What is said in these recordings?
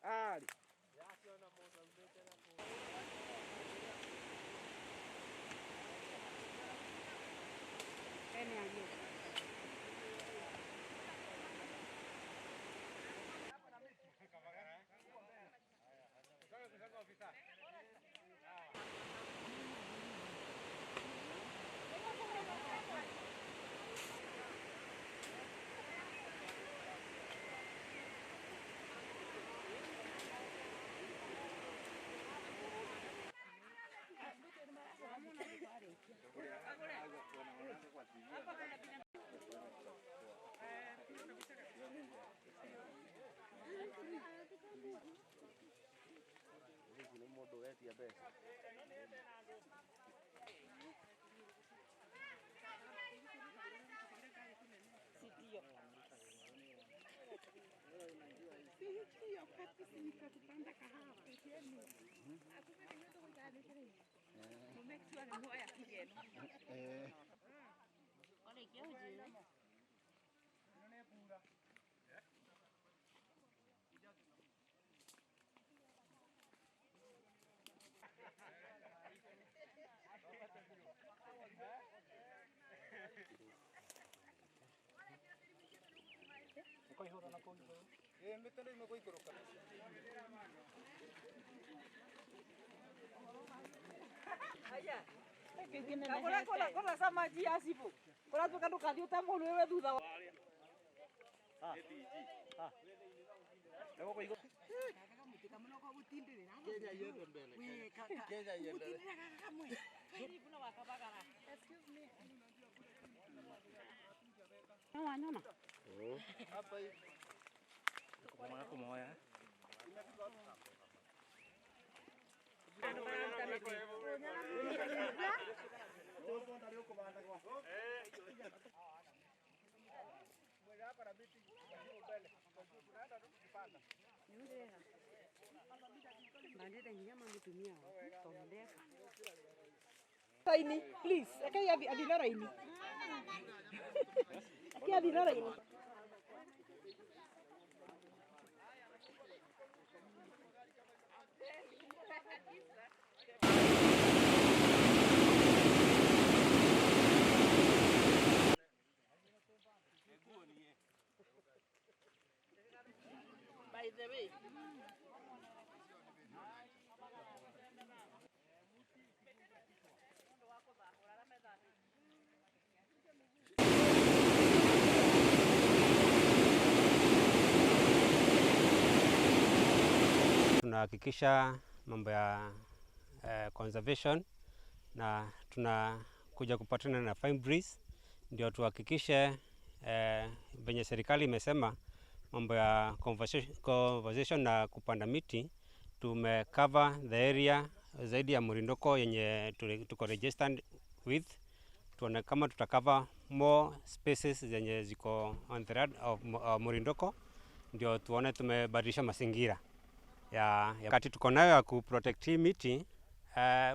Ali. Kora sama dia sipu. Kora tu kan kali utama luwe duda. Leo kwa hiyo. Kama noko butinde na. Kenya yetu mbele. Kenya yetu. Butinde kama. Hili kuna wakabagara. Excuse me. Nyama. Oh. Hapa hivi. Kwa moya. Ini, please. Kaya adinara ini. Kaya adinara ini. By the way. Tunahakikisha mambo ya conservation na tunakuja kupatana na Fine Breeze ndio tuhakikishe venye serikali imesema mambo ya conservation na kupanda miti. Tumecover the area zaidi ya Murindoko yenye tuko registered with. Tuone kama tutacover more spaces zenye ziko on the road of Murindoko ndio tuone tumebadilisha mazingira ya wakati tuko nayo ya kuprotect miti.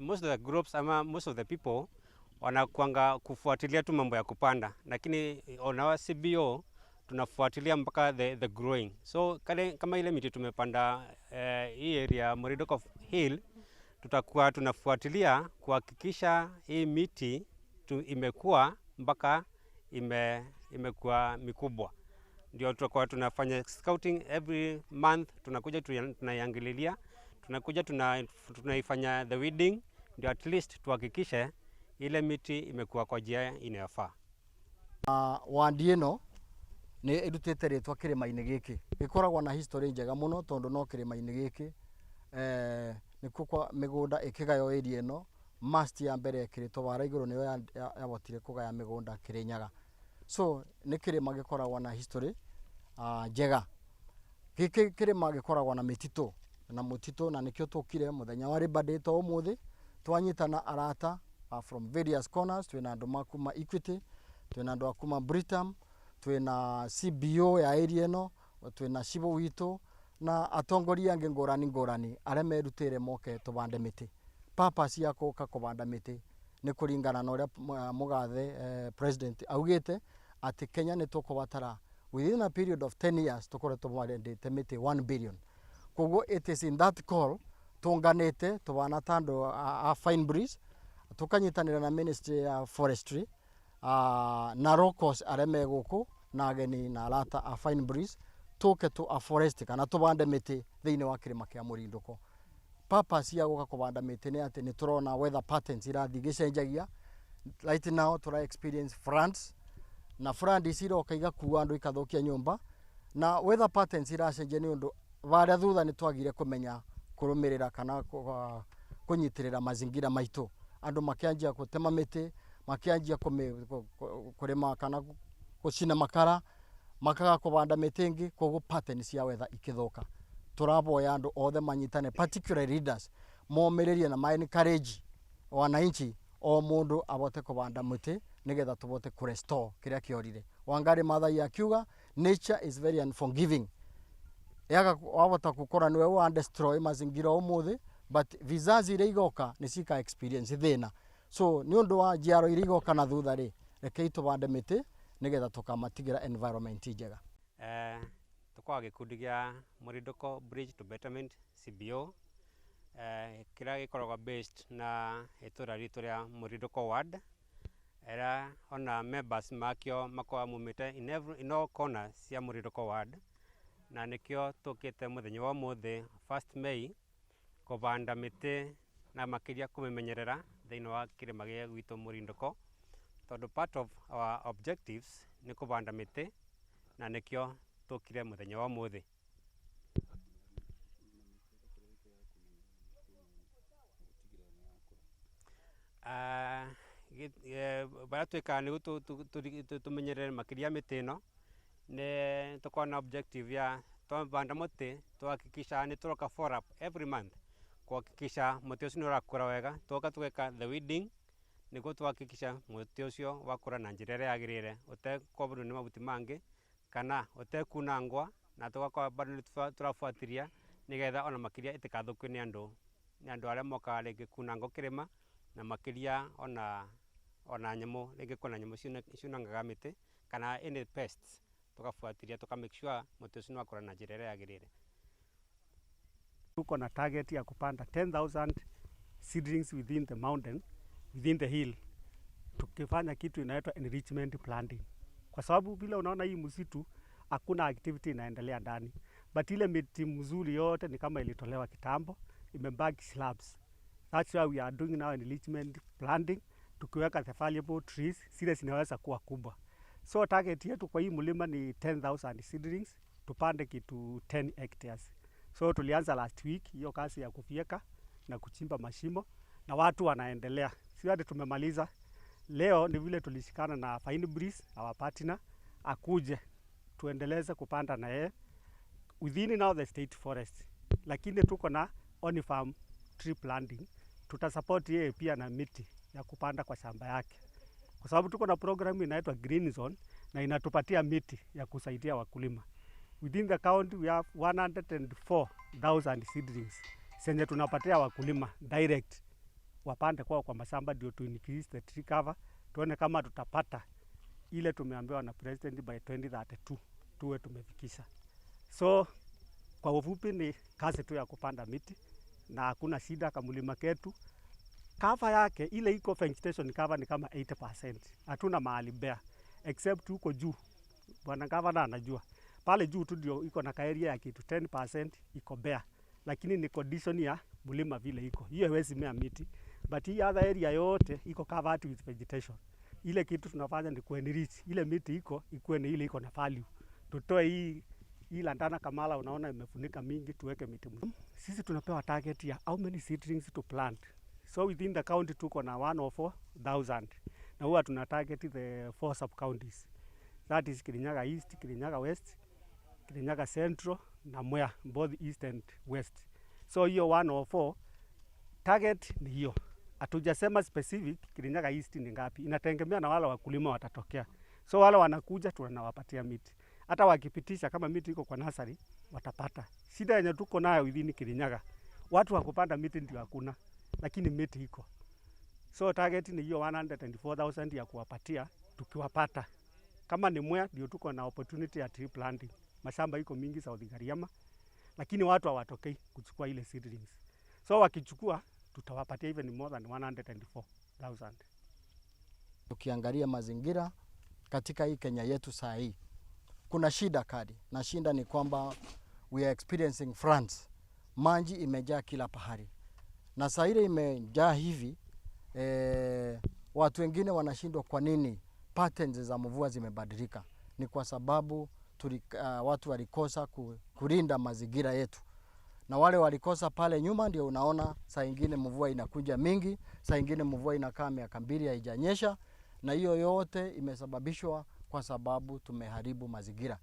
Most of the groups ama most of the people wanakuanga kufuatilia tu mambo ya kupanda, lakini on our CBO tunafuatilia mpaka the growing. So kama ile miti tumepanda hii area Murindoko Hill, tutakuwa tunafuatilia kuhakikisha hii miti imekuwa mpaka imekuwa mikubwa. Ndio tutakuwa tunafanya scouting every month, tunakuja tunaiangalilia, tunakuja tunaifanya the weeding, ndio at least tuhakikishe ile miti imekuwa kwa njia inayofaa. Wandi ĩno nĩ ĩrutĩte rĩtwa kĩrĩma-inĩ gĩkĩ. Gĩkoragwo na history njega mũno tondũ no kĩrĩma-inĩ gĩkĩ nĩkuo kwa mĩgũnda ĩkĩgayo area ĩno. Mast ya mbere ĩkĩrĩtwo wara igũrũ nĩyo yabotire kũgaya mĩgũnda Kĩrĩnyaga. So nĩ kĩrĩma gĩkoragwo na history njega. Gĩkĩ kĩrĩma gĩkoragwo na mĩtitũ na mũtitũ, na nĩkĩo tũkire mũthenya wa Labour Day ũmũthĩ twanyitana arata from various corners. Twĩna andũ makuma Equity, twĩna andũ akuma Britam, twĩna CBO ya area ĩno, twĩna Cibo witũ na atongoria angĩ ngũrani arĩa merutĩire moke tũbande mĩtĩ. purpose ya kuka kubanda miti ni kuringana na uria mugathe president augite ati Kenya ni tukubatara within a period of 10 years tukore tubandite miti 1 billion. Koguo it is in that call tunganite tubana tando a Fine Breeze tukanyitanira na Ministry ya Forestry na locals areme guku na ageni na arata a Fine Breeze tuke tu a forest kana tubande miti thiini wa kirima kia Murinduko. Purpose ya guka kubanda miti ni ati ni turona weather patterns irathi gicenjagia. Right now tura experience floods na flood isiroka igakuua andu ikathukia nyumba na weather patterns iracenjia ni undu varia thutha ni twagire kumenya kurumirira kana kunyitirira mazingira maitu. Andu makianjia gutema miti, makianjia kurima kana gucina makara, makaga kubanda miti ingi, koguo patterns ya weather ikithuka. Turaboya andu othe manyitane, particularly leaders momiririe na ma encourage wananchi o mundu abote kubanda miti nigetha tubote kurestore kiria kiorire. Wangari Maathai akiuga nature is very unforgiving. Yaga wabota gukora niwe wa destroy mazingira umuthi, but vizazi ire igoka ni cika experience thina. So ni undu wa jiaro ire igoka na thutha ri rekei tubande miti nigetha tukamatigira environment njega. Tukwa gikundi gia Murinduko Bridge to Betterment CBO kira gikoragwo based na itura ritu ria Murinduko ward era ona members makio makwa mumite in all corners cia Murinduko ward na nikio tukite muthenya wa muthi 1st May kubanda miti na makiria kumemenyerera thiini wa kirima gia gwitu Murinduko tondu part of our objectives ni kubanda miti na nikio tukire muthenya wa muthi. Bara twika ni tumenyerere makiria miti no ne tukona objective ya tubanda muti tuhakikisha ni turoka follow up every month kuhakikisha muti ucio ni urakura wega, tuka tweka the weeding niguo tuhakikisha muti ucio wakura na njira iria yagirire utekoborwo ni mabuti mangi kana utekunangwa na tugakorwo bado turafuatiria nigetha ona makiria itikathukio ni andu aria mokaga ringi kunanga kirima na makiria ona nyamu ringi kuna nyamu ciunangaga miti kana any pests tukafuatiria tuka make sure muti ucio wakura na njira iria yagirire. Tuko na target ya kupanda 10,000 seedlings within the mountain, within the hill, tukifanya kitu inaitwa enrichment planting, kwa sababu bila unaona hii msitu hakuna activity inaendelea ndani, but ile miti mzuri yote ni kama ilitolewa kitambo, imebaki slabs. That's why we are doing now enrichment planting, tukiweka the valuable trees zile zinaweza kuwa kubwa. So target yetu kwa hii mlima ni 10,000 seedlings, tupande kitu 10 hectares. So tulianza last week hiyo kazi ya kufieka na kuchimba mashimo na watu wanaendelea. Si hadi tumemaliza. Leo ni vile tulishikana na Fine Breeze, our partner, akuje tuendeleze kupanda na yeye within now the state forest. Lakini tuko na on farm tree planting. Tutasupport yeye pia na miti ya kupanda kwa shamba yake. Kwa sababu tuko na program inaitwa Green Zone na inatupatia miti ya kusaidia wakulima. Within the county we have 104,000 seedlings zenye tunapatia wakulima direct wapande kwa mashamba ndio to increase the tree cover, tuone kama tutapata ile tumeambiwa na president by 2032 tuwe tumefikisha. So kwa ufupi ni kazi tu ya kupanda miti na hakuna shida kama mlima ketu. Cover yake ile iko vegetation cover ni kama 80%. Hatuna mahali bare except huko juu. Bwana gavana anajua. Pale juu tu ndio iko na area ya kitu 10% iko bare. Lakini ni condition ya mlima vile iko. Hiyo haiwezi mea miti. But hii other area yote iko covered with vegetation. Ile kitu tunafanya ni kuenrich. Ile miti iko ikuwe ni ile iko na value. Tutoe hii Lantana Kamala unaona imefunika mingi, tuweke miti mingi. Sisi tunapewa target ya how many seedlings to plant. So within the county tuko na 104,000. Na huwa tuna target the 4 sub counties. That is Kirinyaga East, Kirinyaga West, Kirinyaga Central na Mwea, both East and West. So hiyo 104 target ni hiyo. Hatujasema specific Kirinyaga East ni ngapi. Inategemea na wale wakulima watatokea. So wale wanakuja tunawapatia miti. Hata wakipitisha kama miti iko kwa nursery watapata. Shida yenye tuko nayo within Kirinyaga, watu wa kupanda miti ndio hakuna. lakini miti iko. So target ni hiyo 124,000 ya kuwapatia tukiwapata. Kama ni Mwea ndio tuko na opportunity ya tree planting. Mashamba iko mingi South Gariama, lakini watu hawatokei kuchukua ile seedlings. So wakichukua tutawapatia even more than 124,000. Tukiangalia mazingira katika hii Kenya yetu saa hii, kuna shida kali, na shida ni kwamba we are experiencing floods. Maji imejaa kila pahali, na saa ile imejaa hivi watu wengine wanashindwa kwa nini patterns za mvua zimebadilika. Ni kwa sababu watu walikosa kulinda mazingira yetu, na wale walikosa pale nyuma ndio unaona saa ingine mvua inakuja mingi, saa ingine mvua inakaa miaka 2 haijanyesha, na hiyo yote imesababishwa kwa sababu tumeharibu mazingira.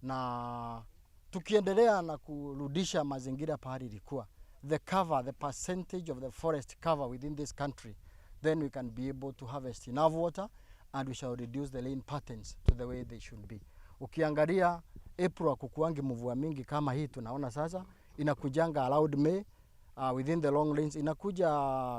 Na tukiendelea na kurudisha mazingira pahali ilikuwa, the percentage of the forest cover within this country, then we can be able to harvest enough water and we shall reduce the rain patterns to the way they should be. Ukiangalia April kukuangi mvua mingi kama hii tunaona sasa, inakujanga around May, within the long rains inakuja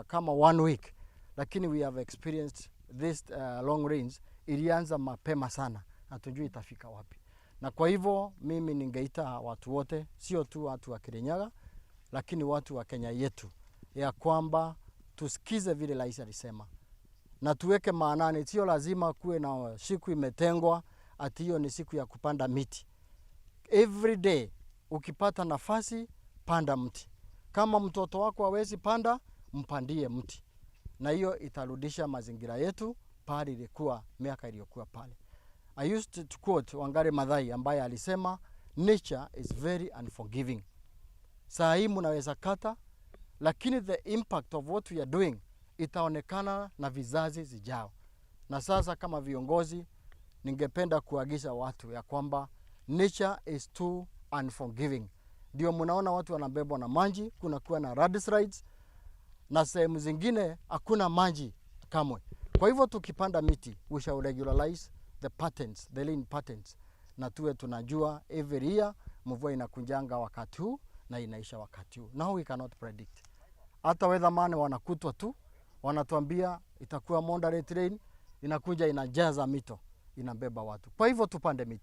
kama 1 week, lakini we have experienced this long rains ilianza mapema sana, hatujui itafika wapi. Na kwa hivyo mimi ningeita watu wote, sio tu watu wa Kirinyaga, lakini watu wa Kenya yetu, ya kwamba tusikize vile rais alisema na tuweke maanani. Sio lazima kuwe na siku imetengwa ati hiyo ni siku ya kupanda miti. Every day ukipata nafasi, panda mti. Kama mtoto wako hawezi panda, mpandie mti, na hiyo itarudisha mazingira yetu pale ilikuwa miaka iliyokuwa pale. I used to quote Wangari Maathai ambaye alisema nature is very unforgiving. Saa hii mnaweza kata, lakini the impact of what we are doing itaonekana na vizazi zijao. Na sasa kama viongozi, ningependa kuagiza watu ya kwamba nature is too unforgiving. Ndio mnaona watu wanabebwa na maji, kuna kuwa na landslides, na sehemu zingine hakuna maji kamwe. Kwa hivyo tukipanda miti, we shall regularize the patterns, the rain patterns, na tuwe tunajua every year mvua inakunjanga wakati huu na inaisha wakati huu. Now we cannot predict. Hata weatherman wanakutwa tu, wanatuambia itakuwa moderate rain, inakuja inajaza mito, inabeba watu. Kwa hivyo tupande miti.